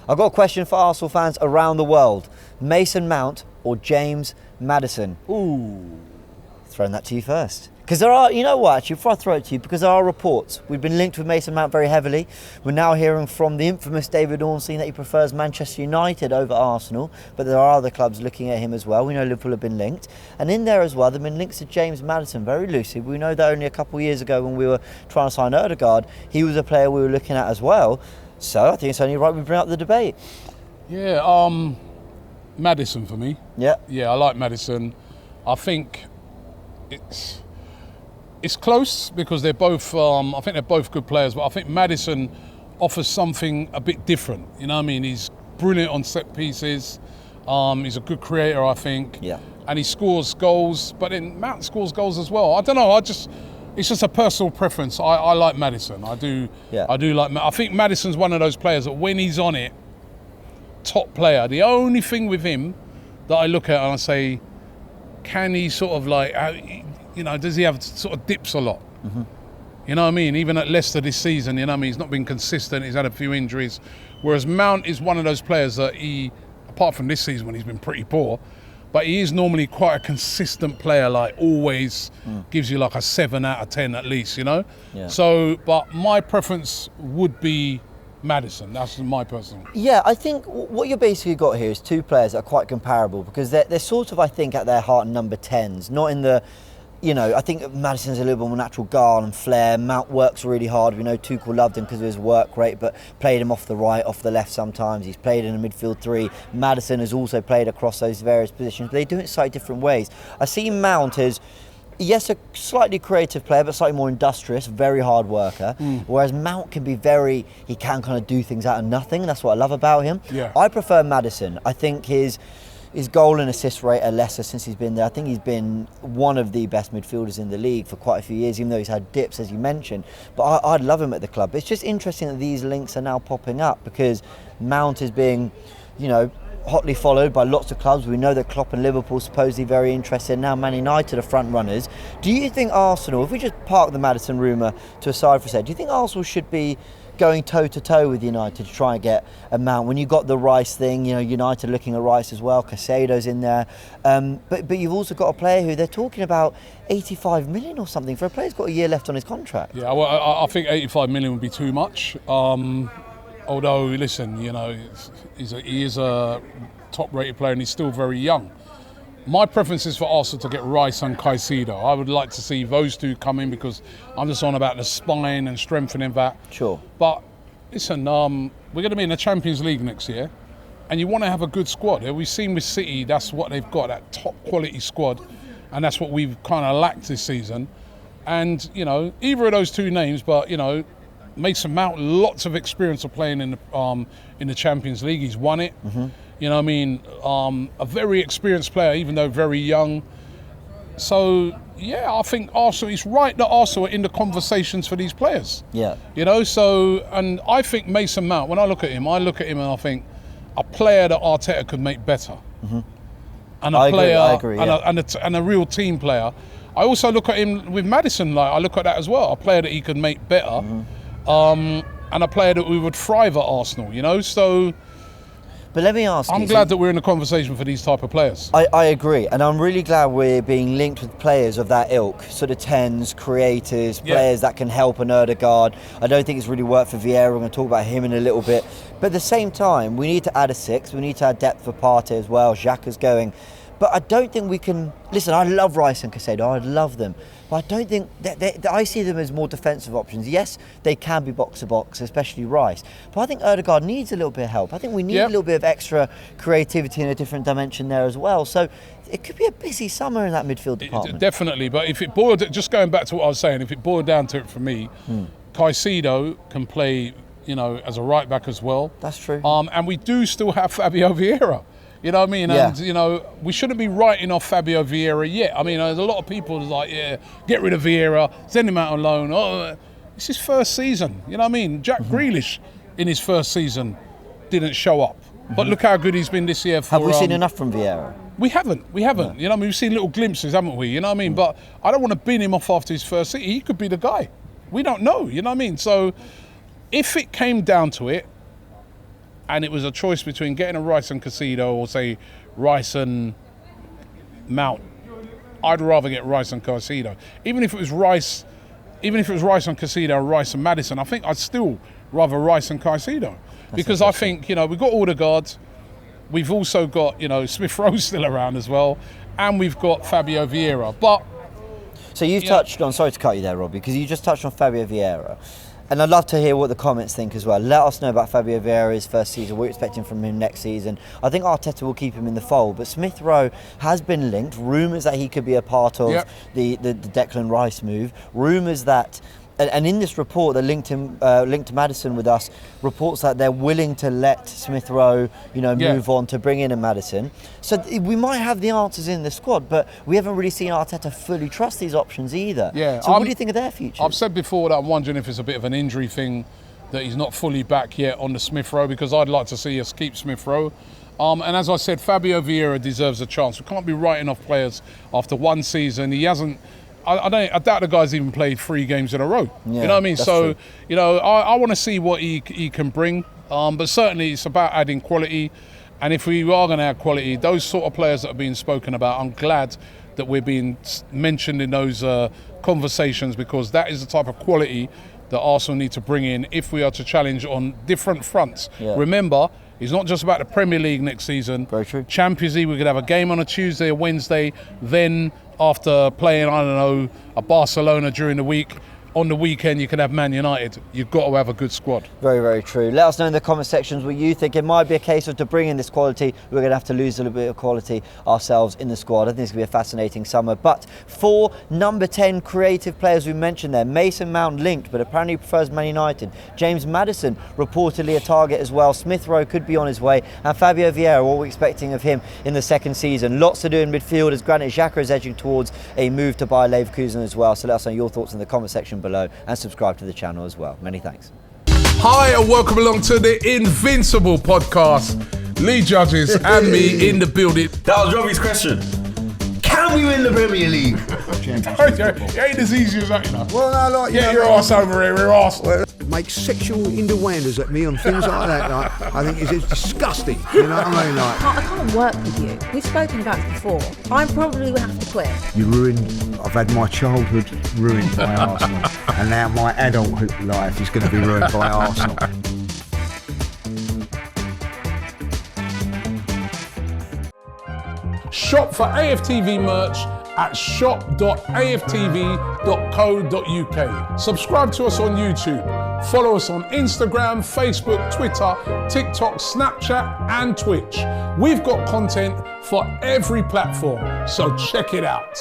I've got a question for Arsenal fans around the world. Mason Mount or James Maddison? Ooh. Throwing that to you first. Because there are, you know what, actually, before I throw it to you, because there are reports. We've been linked with Mason Mount very heavily. We're now hearing from the infamous David Ornstein that he prefers Manchester United over Arsenal, but there are other clubs looking at him as well. We know Liverpool have been linked. And in there as well, there have been links to James Maddison, very loosely. We know that only a couple of years ago when we were trying to sign Ødegaard, he was a player we were looking at as well. So I think it's only right we bring up the debate. Yeah, Maddison for me. Yeah. Yeah, I like Maddison. I think it's close because they're both. I think they're both good players, but I think Maddison offers something a bit different. You know what I mean? He's brilliant on set pieces. He's a good creator, I think. Yeah. And he scores goals, but then Mount scores goals as well. I don't know. It's just a personal preference. I like Maddison. I do. Yeah. I do like. I think Maddison's one of those players that when he's on it, top player. The only thing with him that I look at and I say, can he sort of like, you know, does he have sort of dips a lot? Mm-hmm. You know what I mean? Even at Leicester this season, you know what I mean? He's not been consistent. He's had a few injuries. Whereas Mount is one of those players that he, apart from this season when he's been pretty poor, but he is normally quite a consistent player, like always gives you like a 7 out of 10 at least, you know? Yeah. So, but my preference would be Maddison. That's my personal. Yeah, I think what you basically got here is two players that are quite comparable because they're sort of, I think, at their heart number 10s, not in the, you know, I think Maddison's a little bit more natural guile and flair. Mount works really hard. We know Tuchel loved him because of his work rate, but played him off the right, off the left sometimes. He's played in a midfield three. Maddison has also played across those various positions, but they do it in slightly different ways. I see Mount as, yes, a slightly creative player, but slightly more industrious, very hard worker. Whereas Mount can be he can kind of do things out of nothing. That's what I love about him. Yeah. I prefer Maddison. I think his goal and assist rate are lesser since he's been there. I think he's been one of the best midfielders in the league for quite a few years, even though he's had dips, as you mentioned. But I'd love him at the club. It's just interesting that these links are now popping up because Mount is being, you know, hotly followed by lots of clubs. We know that Klopp and Liverpool supposedly very interested. Now Man United are front runners. Do you think Arsenal, if we just park the Maddison rumour to a side for a second, do you think Arsenal should be going toe-to-toe with United to try and get a Mount? When you got the Rice thing, you know, United looking at Rice as well, Casado's in there, but you've also got a player who they're talking about 85 million or something for a player who's got a year left on his contract. Yeah, well, I think 85 million would be too much. Although, listen, you know, he is a top-rated player and he's still very young. My preference is for Arsenal to get Rice and Caicedo. I would like to see those two come in because I'm just on about the spine and strengthening that. Sure. But listen, we're going to be in the Champions League next year and you want to have a good squad. We've seen with City, that's what they've got, that top-quality squad, and that's what we've kind of lacked this season. And, you know, either of those two names, but, you know, Mason Mount, lots of experience of playing in the Champions League. He's won it. Mm-hmm. You know what I mean? A very experienced player, even though very young. So, yeah, I think Arsenal, it's right that Arsenal are in the conversations for these players. Yeah. You know, so, and I think Mason Mount, when I look at him and I think a player that Arteta could make better. Mm-hmm. And a player, I agree, yeah. and a real team player. I also look at him with Maddison, like I look at that as well, a player that he could make better. Mm-hmm. And a player that we would thrive at Arsenal, you know, so... But let me ask you... I'm glad that we're in the conversation for these type of players. I agree, and I'm really glad we're being linked with players of that ilk, sort of 10s, creators, players that can help an Ødegaard. I don't think it's really worked for Vieira. We're going to talk about him in a little bit. But at the same time, we need to add a 6. We need to add depth for Partey as well. Xhaka's going. But I don't think we can... Listen, I love Rice and Casado. I love them. But I don't think... I see them as more defensive options. Yes, they can be box-to-box, especially Rice. But I think Ødegaard needs a little bit of help. I think we need a little bit of extra creativity in a different dimension there as well. So it could be a busy summer in that midfield department. Definitely. But if it boiled... Just going back to what I was saying, if it boiled down to it for me, Caicedo can play, you know, as a right-back as well. That's true. And we do still have Fabio Vieira. You know what I mean? Yeah. And, you know, we shouldn't be writing off Fabio Vieira yet. I mean, there's a lot of people like, get rid of Vieira, send him out on loan. Oh, it's his first season. You know what I mean? Jack Grealish in his first season didn't show up. But look how good he's been this year. Have we seen enough from Vieira? We haven't. No. You know what I mean? We've seen little glimpses, haven't we? You know what I mean? But I don't want to bin him off after his first season. He could be the guy. We don't know. You know what I mean? So if it came down to it, and it was a choice between getting a Rice and Caicedo or say Rice and Mount, I'd rather get Rice and Caicedo. Even if it was Rice and Caicedo or Rice and Maddison, I think I'd still rather Rice and Caicedo. Because I think, we've got Odegaard, we've also got, Smith Rowe still around as well, and we've got Fabio Vieira. But so you've touched on, sorry to cut you there, Robbie, because you just touched on Fabio Vieira. And I'd love to hear what the comments think as well. Let us know about Fabio Vieira's first season. We're expecting from him next season. I think Arteta will keep him in the fold, but Smith Rowe has been linked. Rumours that he could be a part of the Declan Rice move. Rumours that, and in this report that linked to Maddison with us, reports that they're willing to let Smith Rowe, move on to bring in a Maddison. So we might have the answers in the squad, but we haven't really seen Arteta fully trust these options either. Yeah. So what do you think of their future? I've said before that I'm wondering if it's a bit of an injury thing, that he's not fully back yet on the Smith Rowe, because I'd like to see us keep Smith Rowe. And as I said, Fabio Vieira deserves a chance. We can't be writing off players after one season. He hasn't. I doubt the guy's even played 3 games in a row. Yeah, you know what I mean? So, true. I want to see what he can bring. But certainly it's about adding quality. And if we are going to add quality, those sort of players that are being spoken about, I'm glad that we're being mentioned in those conversations, because that is the type of quality that Arsenal need to bring in if we are to challenge on different fronts. Yeah. Remember, it's not just about the Premier League next season. Very true. Champions League, we could have a game on a Tuesday or Wednesday, then after playing, a Barcelona during the week, on the weekend you can have Man United. You've got to have a good squad. Very, very true. Let us know in the comment sections what you think. It might be a case of, to bring in this quality, we're going to have to lose a little bit of quality ourselves in the squad. I think it's going to be a fascinating summer. But 4 number 10 creative players we mentioned there. Mason Mount linked, but apparently he prefers Man United. James Maddison reportedly a target as well. Smith Rowe could be on his way. And Fabio Vieira, what we're expecting of him in the second season. Lots to do in midfield, as Granit Xhaka is edging towards a move to Bayer Leverkusen as well. So let us know your thoughts in the comment section below, and subscribe to the channel as well. Many thanks. Hi and welcome along to the Invincible podcast. Lee Judges and me in the building. That was Robbie's question. Can we win the Premier League? It ain't as easy as that, Well, no, Get your ass over here, we're Arsenal. Make sexual innuendos at me on things like that. I think it's disgusting. You know what I mean? I can't work with you. We've spoken about it before. I probably will have to quit. I've had my childhood ruined by Arsenal, and now my adult life is going to be ruined by Arsenal. Shop for AFTV merch at shop.aftv.co.uk. Subscribe to us on YouTube. Follow us on Instagram, Facebook, Twitter, TikTok, Snapchat, and Twitch. We've got content for every platform, so check it out.